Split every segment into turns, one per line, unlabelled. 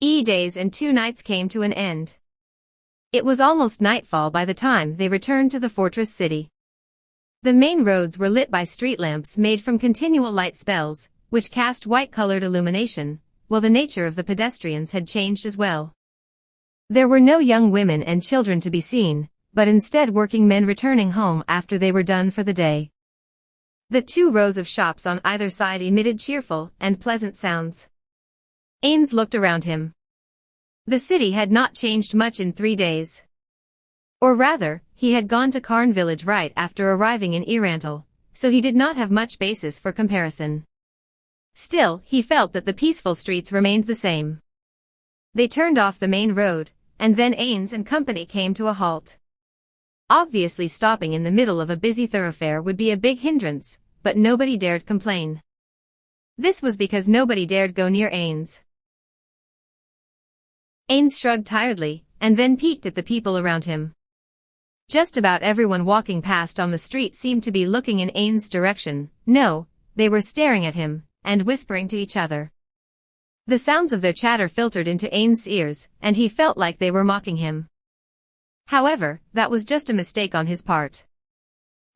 Days and 2 nights came to an end. It was almost nightfall by the time they returned to the fortress city. The main roads were lit by street lamps made from continual light spells, which cast white-colored illumination, while the nature of the pedestrians had changed as well. There were no young women and children to be seen, but instead working men returning home after they were done for the day. The 2 rows of shops on either side emitted cheerful and pleasant sounds. Ains looked around him. The city had not changed much in 3 days. Or rather, he had gone to Karn village right after arriving in Irantal, so he did not have much basis for comparison. Still, he felt that the peaceful streets remained the same. They turned off the main road, and then Ains and company came to a halt. Obviously stopping in the middle of a busy thoroughfare would be a big hindrance, but nobody dared complain. This was because nobody dared go near Ains. Ains shrugged tiredly, and then peeked at the people around him. Just about everyone walking past on the street seemed to be looking in Ains' direction. No, they were staring at him, and whispering to each other. The sounds of their chatter filtered into Ains' ears, and he felt like they were mocking him. However, that was just a mistake on his part.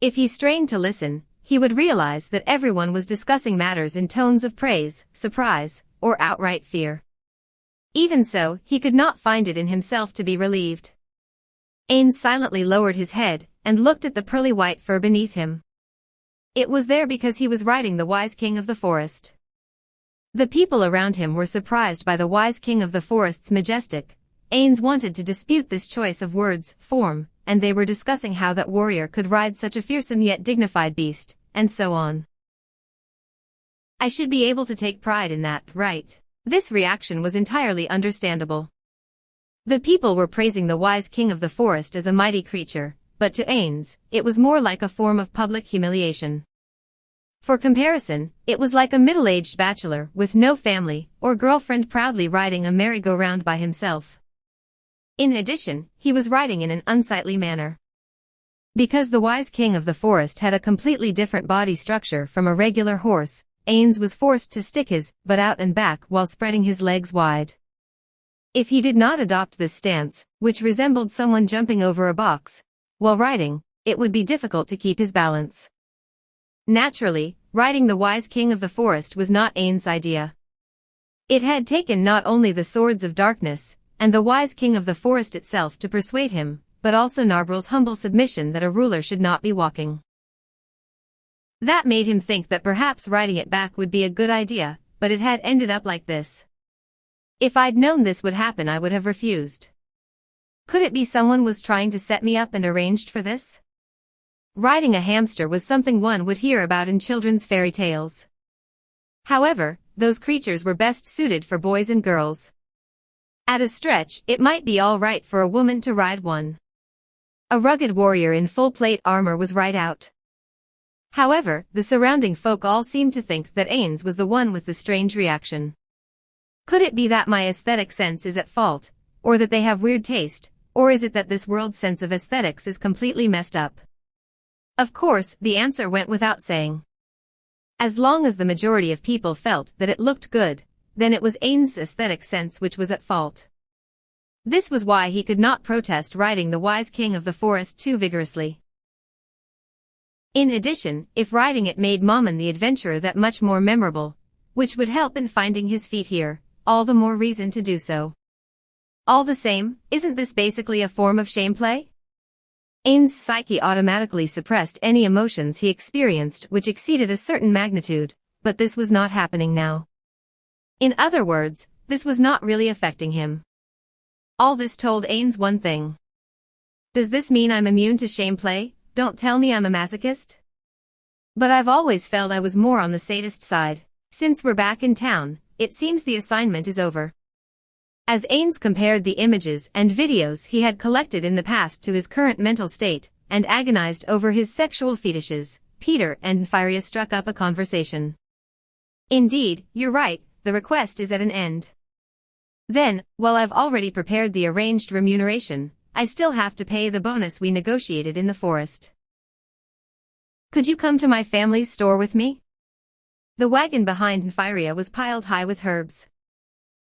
If he strained to listen, he would realize that everyone was discussing matters in tones of praise, surprise, or outright fear. Even so, he could not find it in himself to be relieved. Ains silently lowered his head, and looked at the pearly white fur beneath him. It was there because he was riding the wise king of the forest. The people around him were surprised by the wise king of the forest's majestic. Ains wanted to dispute this choice of words, form, and they were discussing how that warrior could ride such a fearsome yet dignified beast, and so on. I should be able to take pride in that, right? This reaction was entirely understandable. The people were praising the wise king of the forest as a mighty creature, but to Ains, it was more like a form of public humiliation. For comparison, it was like a middle-aged bachelor with no family or girlfriend proudly riding a merry-go-round by himself. In addition, he was riding in an unsightly manner. Because the wise king of the forest had a completely different body structure from a regular horse, Ains was forced to stick his butt out and back while spreading his legs wide. If he did not adopt this stance, which resembled someone jumping over a box, while riding, it would be difficult to keep his balance. Naturally, riding the wise king of the forest was not Ains' idea. It had taken not only the swords of darkness, and the wise king of the forest itself to persuade him, but also Narbrel's humble submission that a ruler should not be walking. That made him think that perhaps riding it back would be a good idea, but it had ended up like this. If I'd known this would happen I would have refused. Could it be someone was trying to set me up and arranged for this? Riding a hamster was something one would hear about in children's fairy tales. However, those creatures were best suited for boys and girls. At a stretch, it might be all right for a woman to ride one. A rugged warrior in full plate armor was right out. However, the surrounding folk all seemed to think that Ains was the one with the strange reaction. Could it be that my aesthetic sense is at fault, or that they have weird taste, or is it that this world's sense of aesthetics is completely messed up? Of course, the answer went without saying. As long as the majority of people felt that it looked good, then it was Ains' aesthetic sense which was at fault. This was why he could not protest riding the wise king of the forest too vigorously. In addition, if riding it made Mammon the adventurer that much more memorable, which would help in finding his feet here, all the more reason to do so. All the same, isn't this basically a form of shameplay? Ains' psyche automatically suppressed any emotions he experienced which exceeded a certain magnitude, but this was not happening now. In other words, this was not really affecting him. All this told Ains one thing. Does this mean I'm immune to shameplay? Don't tell me I'm a masochist? But I've always felt I was more on the sadist side. Since we're back in town, it seems the assignment is over. As Ains compared the images and videos he had collected in the past to his current mental state, and agonized over his sexual fetishes, Peter and Nfiria struck up a conversation. Indeed, you're right, the request is at an end. Then, while I've already prepared the arranged remuneration, I still have to pay the bonus we negotiated in the forest. Could you come to my family's store with me? The wagon behind Nfiria was piled high with herbs.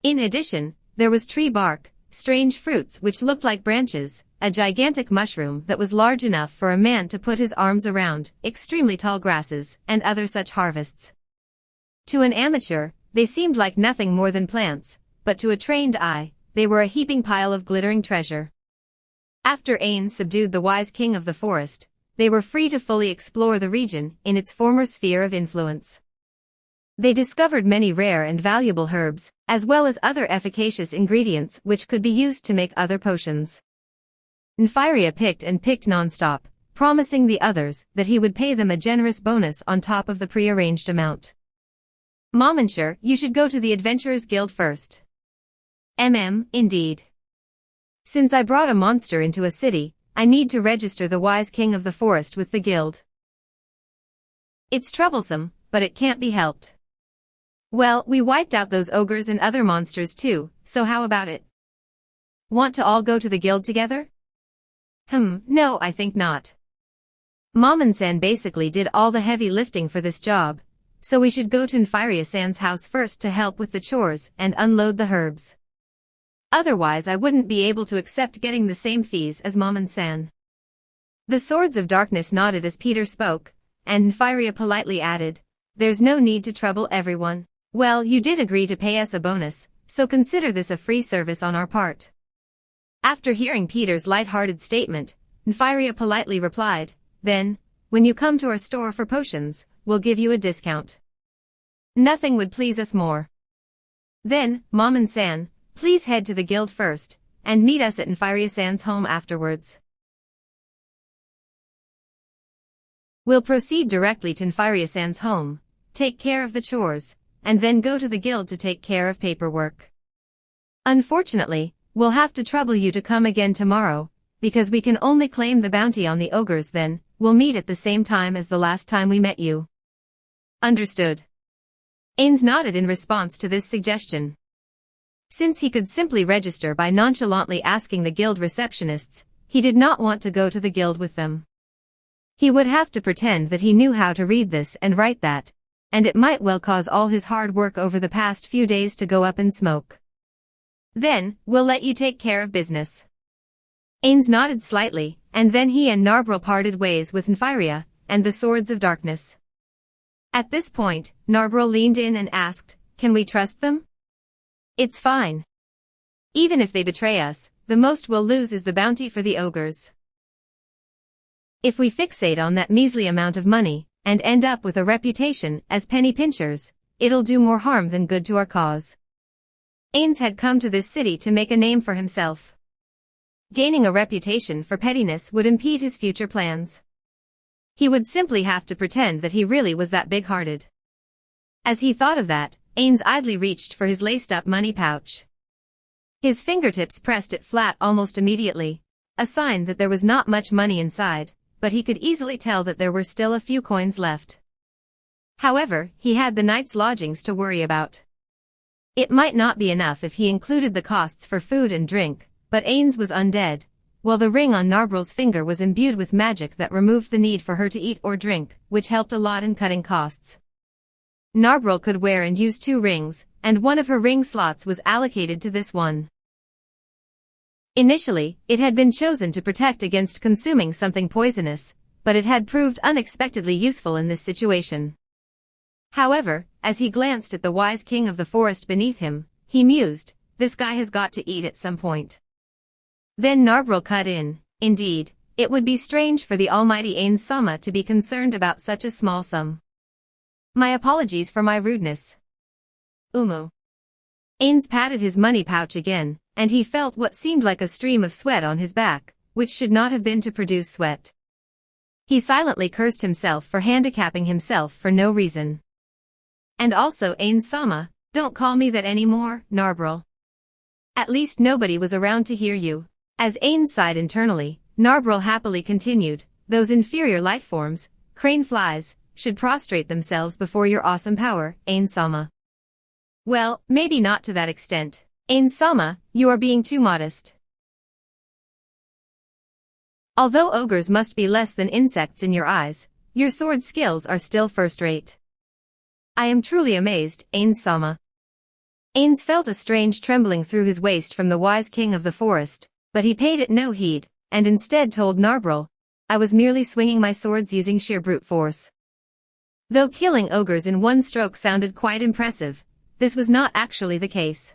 In addition, there was tree bark, strange fruits which looked like branches, a gigantic mushroom that was large enough for a man to put his arms around, extremely tall grasses, and other such harvests. To an amateur, they seemed like nothing more than plants, but to a trained eye, they were a heaping pile of glittering treasure. After Ains subdued the wise king of the forest, they were free to fully explore the region in its former sphere of influence. They discovered many rare and valuable herbs, as well as other efficacious ingredients which could be used to make other potions. Nymphyria picked and picked non-stop, promising the others that he would pay them a generous bonus on top of the pre-arranged amount. Monsieur, you should go to the Adventurers Guild first. Indeed. Since I brought a monster into a city, I need to register the wise king of the forest with the guild. It's troublesome, but it can't be helped. Well, we wiped out those ogres and other monsters too, so how about it? Want to all go to the guild together? No, I think not. Momon-san basically did all the heavy lifting for this job, so we should go to Nymphyria-san's house first to help with the chores and unload the herbs. Otherwise I wouldn't be able to accept getting the same fees as Momon-san. The Swords of Darkness nodded as Peter spoke, and Nymphyria politely added, "There's no need to trouble everyone. Well, you did agree to pay us a bonus, so consider this a free service on our part." After hearing Peter's light-hearted statement, Nymphyria politely replied, "Then, when you come to our store for potions, we'll give you a discount." Nothing would please us more. Then, Momon-san, please head to the guild first, and meet us at Nymphyria-san's home afterwards. We'll proceed directly to Nymphyria-san's home, take care of the chores, and then go to the guild to take care of paperwork. Unfortunately, we'll have to trouble you to come again tomorrow, because we can only claim the bounty on the ogres then. We'll meet at the same time as the last time we met you. Understood. Ains nodded in response to this suggestion. Since he could simply register by nonchalantly asking the guild receptionists, he did not want to go to the guild with them. He would have to pretend that he knew how to read this and write that, and it might well cause all his hard work over the past few days to go up in smoke. Then, we'll let you take care of business. Ains nodded slightly, and then he and Narbril parted ways with Nymphyria and the Swords of Darkness. At this point, Narbril leaned in and asked, "Can we trust them?" "It's fine. Even if they betray us, the most we'll lose is the bounty for the ogres. If we fixate on that measly amount of money, and end up with a reputation as penny pinchers, it'll do more harm than good to our cause." Ains had come to this city to make a name for himself. Gaining a reputation for pettiness would impede his future plans. He would simply have to pretend that he really was that big-hearted. As he thought of that, Ains idly reached for his laced-up money pouch. His fingertips pressed it flat almost immediately, a sign that there was not much money inside, but he could easily tell that there were still a few coins left. However, he had the night's lodgings to worry about. It might not be enough if he included the costs for food and drink, but Ains was undead, while the ring on Narbril's finger was imbued with magic that removed the need for her to eat or drink, which helped a lot in cutting costs. Narbril could wear and use 2 rings, and one of her ring slots was allocated to this one. Initially, it had been chosen to protect against consuming something poisonous, but it had proved unexpectedly useful in this situation. However, as he glanced at the wise king of the forest beneath him, he mused, "This guy has got to eat at some point." Then Narbril cut in, "Indeed, it would be strange for the almighty Ains-sama to be concerned about such a small sum. My apologies for my rudeness." Ains patted his money pouch again, and he felt what seemed like a stream of sweat on his back, which should not have been to produce sweat. He silently cursed himself for handicapping himself for no reason. "And also Ains-sama, don't call me that anymore, Narbril. At least nobody was around to hear you." As Ains sighed internally, Narbril happily continued, "Those inferior life forms, crane flies, should prostrate themselves before your awesome power, Ains-sama." "Well, maybe not to that extent. Ains-sama, you are being too modest. Although ogres must be less than insects in your eyes, your sword skills are still first-rate. I am truly amazed, Ains-sama." Ains felt a strange trembling through his waist from the wise king of the forest, but he paid it no heed, and instead told Narbril, I was merely swinging my swords using sheer brute force. Though killing ogres in one stroke sounded quite impressive, this was not actually the case.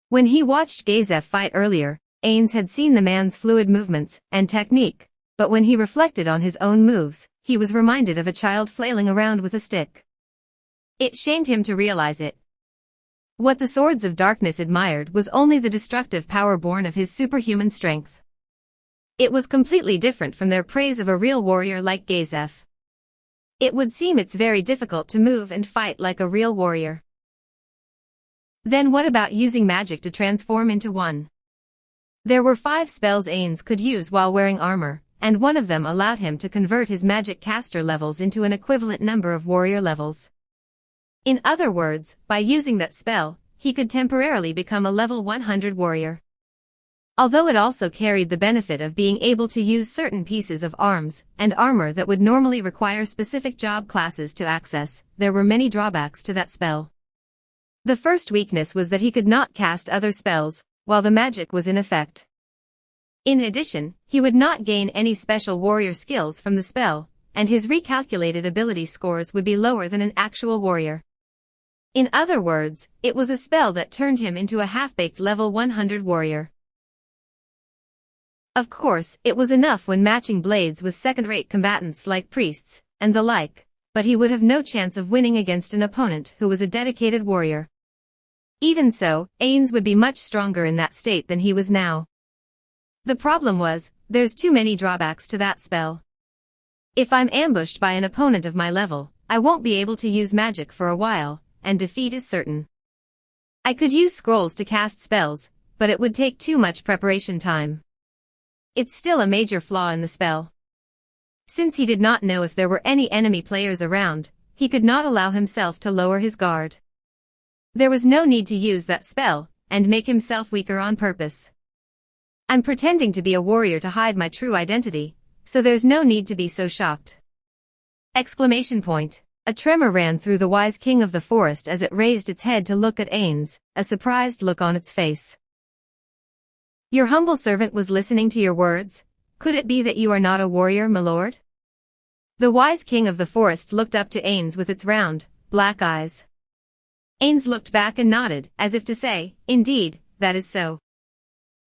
When he watched Gazef fight earlier, Ains had seen the man's fluid movements and technique, but when he reflected on his own moves, he was reminded of a child flailing around with a stick. It shamed him to realize it. What the Swords of Darkness admired was only the destructive power born of his superhuman strength. It was completely different from their praise of a real warrior like Gazef. It would seem it's very difficult to move and fight like a real warrior. Then what about using magic to transform into one? There were 5 spells Ains could use while wearing armor, and one of them allowed him to convert his magic caster levels into an equivalent number of warrior levels. In other words, by using that spell, he could temporarily become a level 100 warrior. Although it also carried the benefit of being able to use certain pieces of arms and armor that would normally require specific job classes to access, there were many drawbacks to that spell. The first weakness was that he could not cast other spells, while the magic was in effect. In addition, he would not gain any special warrior skills from the spell, and his recalculated ability scores would be lower than an actual warrior. In other words, it was a spell that turned him into a half-baked level 100 warrior. Of course, it was enough when matching blades with second-rate combatants like priests, and the like, but he would have no chance of winning against an opponent who was a dedicated warrior. Even so, Ains would be much stronger in that state than he was now. The problem was, there's too many drawbacks to that spell. If I'm ambushed by an opponent of my level, I won't be able to use magic for a while, and defeat is certain. I could use scrolls to cast spells, but it would take too much preparation time. It's still a major flaw in the spell. Since he did not know if there were any enemy players around, he could not allow himself to lower his guard. There was no need to use that spell, and make himself weaker on purpose. I'm pretending to be a warrior to hide my true identity, so there's no need to be so shocked. Exclamation point. A tremor ran through the wise king of the forest as it raised its head to look at Ains, a surprised look on its face. Your humble servant was listening to your words. Could it be that you are not a warrior, my lord? The wise king of the forest looked up to Ains with its round, black eyes. Ains looked back and nodded, as if to say, indeed, that is so.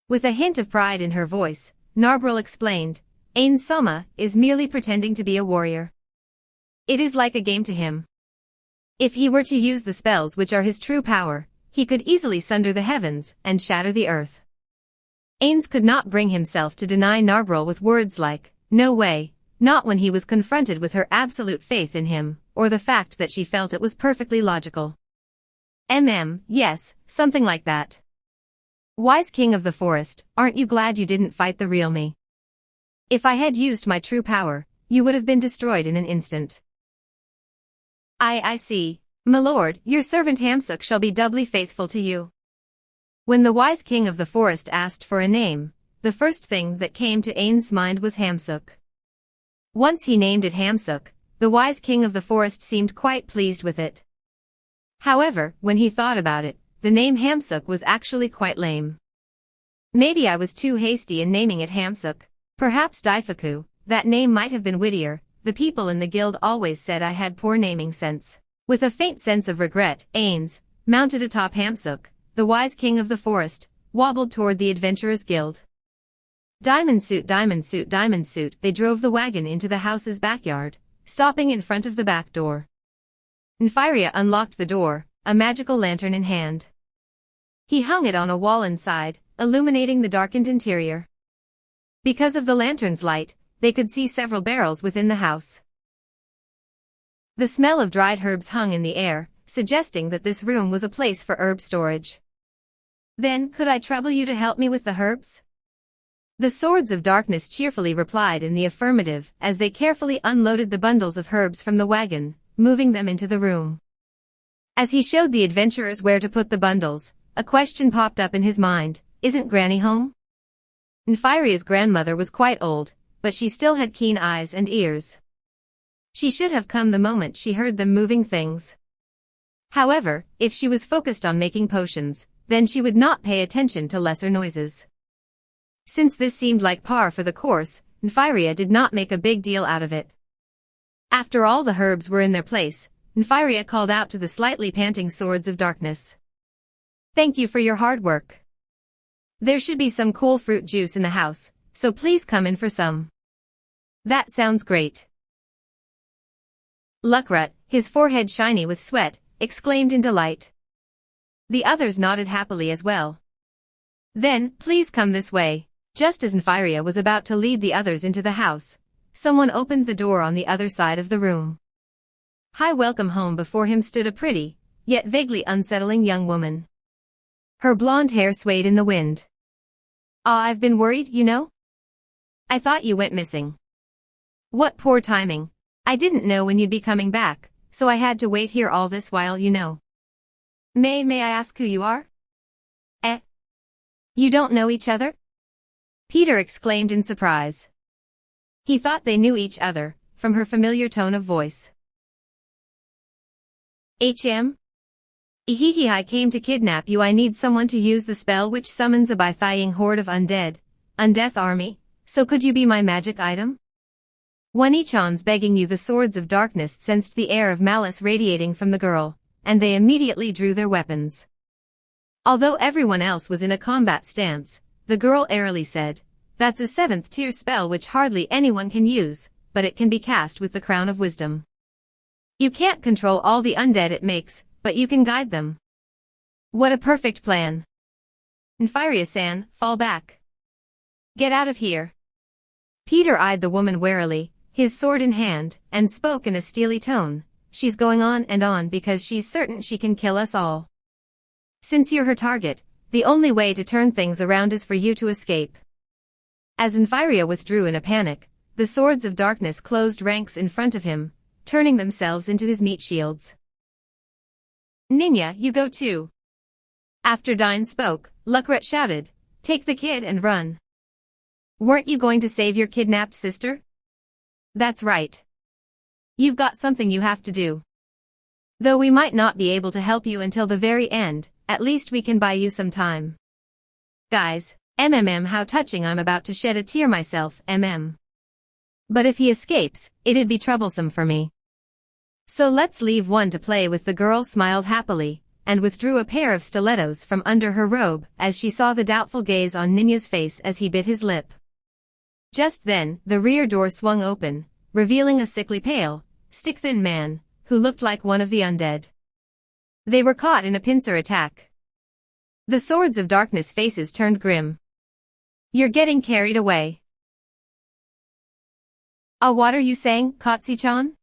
With a hint of pride in her voice, Narbril explained, Ains Sama is merely pretending to be a warrior. It is like a game to him. If he were to use the spells which are his true power, he could easily sunder the heavens and shatter the earth. Ains could not bring himself to deny Narbril with words like, no way, not when he was confronted with her absolute faith in him, or the fact that she felt it was perfectly logical. Yes, something like that. Wise king of the forest, aren't you glad you didn't fight the real me? If I had used my true power, you would have been destroyed in an instant. I see. My lord, your servant Hamsuk shall be doubly faithful to you. When the wise king of the forest asked for a name, the first thing that came to Ains' mind was Hamsuk. Once he named it Hamsuk, the wise king of the forest seemed quite pleased with it. However, when he thought about it, the name Hamsuk was actually quite lame. Maybe I was too hasty in naming it Hamsuk. Perhaps Daifuku, that name might have been wittier. The people in the guild always said I had poor naming sense. With a faint sense of regret, Ains, mounted atop Hamsuk, the wise king of the forest, wobbled toward the adventurers' guild. Diamond suit, diamond suit, diamond suit. They drove the wagon into the house's backyard, stopping in front of the back door. Nfiria unlocked the door, a magical lantern in hand. He hung it on a wall inside, illuminating the darkened interior. Because of the lantern's light, they could see several barrels within the house. The smell of dried herbs hung in the air, suggesting that this room was a place for herb storage. Then, could I trouble you to help me with the herbs? The Swords of Darkness cheerfully replied in the affirmative as they carefully unloaded the bundles of herbs from the wagon, moving them into the room. As he showed the adventurers where to put the bundles, a question popped up in his mind, isn't Granny home? Nfiria's grandmother was quite old, but she still had keen eyes and ears. She should have come the moment she heard them moving things. However, if she was focused on making potions, then she would not pay attention to lesser noises. Since this seemed like par for the course, Nymphyria did not make a big deal out of it. After all the herbs were in their place, Nymphyria called out to the slightly panting swords of darkness. "Thank you for your hard work. There should be some cool fruit juice in the house, so please come in for some." "That sounds great." Luckrut, his forehead shiny with sweat, exclaimed in delight. The others nodded happily as well. "Then, please come this way." Just as Nymphyria was about to lead the others into the house, someone opened the door on the other side of the room. High welcome home before him stood a pretty, yet vaguely unsettling young woman. Her blonde hair swayed in the wind. I've been worried, you know? I thought you went missing." "What poor timing. I didn't know when you'd be coming back, so I had to wait here all this while, you know." May I ask who you are?" You don't know each other?" Peter exclaimed in surprise. He thought they knew each other, from her familiar tone of voice. I came to kidnap you. I need someone to use the spell which summons a bythying horde of undeath army, so could you be my magic item?" When Ichan's begging you, the swords of darkness sensed the air of malice radiating from the girl, and they immediately drew their weapons. Although everyone else was in a combat stance, the girl airily said, "That's a 7th tier spell which hardly anyone can use, but it can be cast with the Crown of Wisdom. You can't control all the undead it makes, but you can guide them." "What a perfect plan." "Nymphyria-san, fall back. Get out of here." Peter eyed the woman warily, his sword in hand, and spoke in a steely tone. "She's going on and on because she's certain she can kill us all. Since you're her target, the only way to turn things around is for you to escape." As Nymphyria withdrew in a panic, the swords of darkness closed ranks in front of him, turning themselves into his meat shields. "Ninya, you go too." After Dine spoke, Luckrut shouted, "Take the kid and run." "Weren't you going to save your kidnapped sister?" "That's right. You've got something you have to do. Though we might not be able to help you until the very end, at least we can buy you some time." "Guys, how touching. I'm about to shed a tear myself, But if he escapes, it'd be troublesome for me. So let's leave one to play with." The girl smiled happily, and withdrew a pair of stilettos from under her robe as she saw the doubtful gaze on Ninya's face as he bit his lip. Just then, the rear door swung open, revealing a sickly pale, stick-thin man, who looked like one of the undead. They were caught in a pincer attack. The swords of darkness faces turned grim. "You're getting carried away." What are you saying, Kotsi-chan?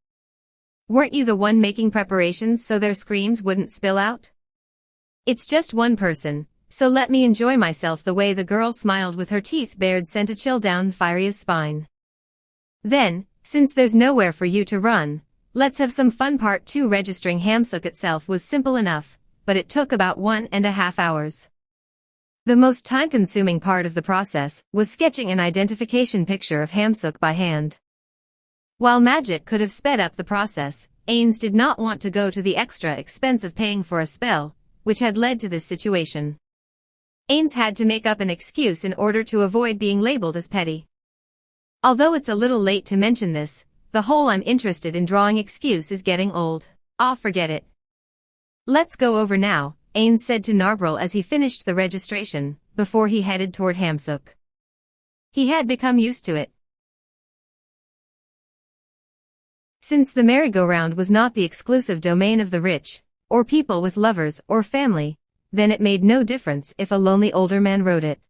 Weren't you the one making preparations so their screams wouldn't spill out? "It's just one person, so let me enjoy myself." The way the girl smiled with her teeth bared sent a chill down Nymphyria's spine. "Then, since there's nowhere for you to run, let's have some fun." Part 2. Registering Hamsuk itself was simple enough, but it took about 1.5 hours. The most time-consuming part of the process was sketching an identification picture of Hamsuk by hand. While magic could have sped up the process, Ains did not want to go to the extra expense of paying for a spell, which had led to this situation. Ains had to make up an excuse in order to avoid being labeled as petty. Although it's a little late to mention this, the whole "I'm interested in drawing" excuse is getting old. Forget it. "Let's go over now," Ains said to Narbril as he finished the registration, before he headed toward Hamsuk. He had become used to it. Since the merry-go-round was not the exclusive domain of the rich, or people with lovers or family, then it made no difference if a lonely older man rode it.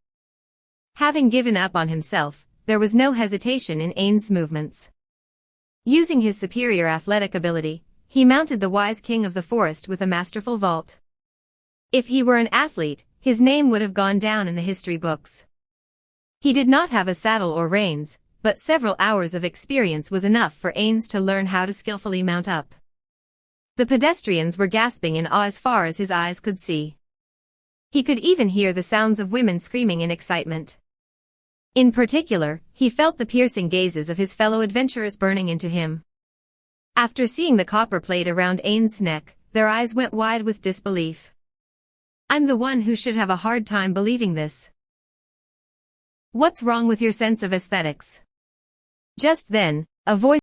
Having given up on himself, there was no hesitation in Ains' movements. Using his superior athletic ability, he mounted the wise king of the forest with a masterful vault. If he were an athlete, his name would have gone down in the history books. He did not have a saddle or reins, but several hours of experience was enough for Ains to learn how to skillfully mount up. The pedestrians were gasping in awe as far as his eyes could see. He could even hear the sounds of women screaming in excitement. In particular, he felt the piercing gazes of his fellow adventurers burning into him. After seeing the copper plate around Ains' neck, their eyes went wide with disbelief. I'm the one who should have a hard time believing this. What's wrong with your sense of aesthetics? Just then, a voice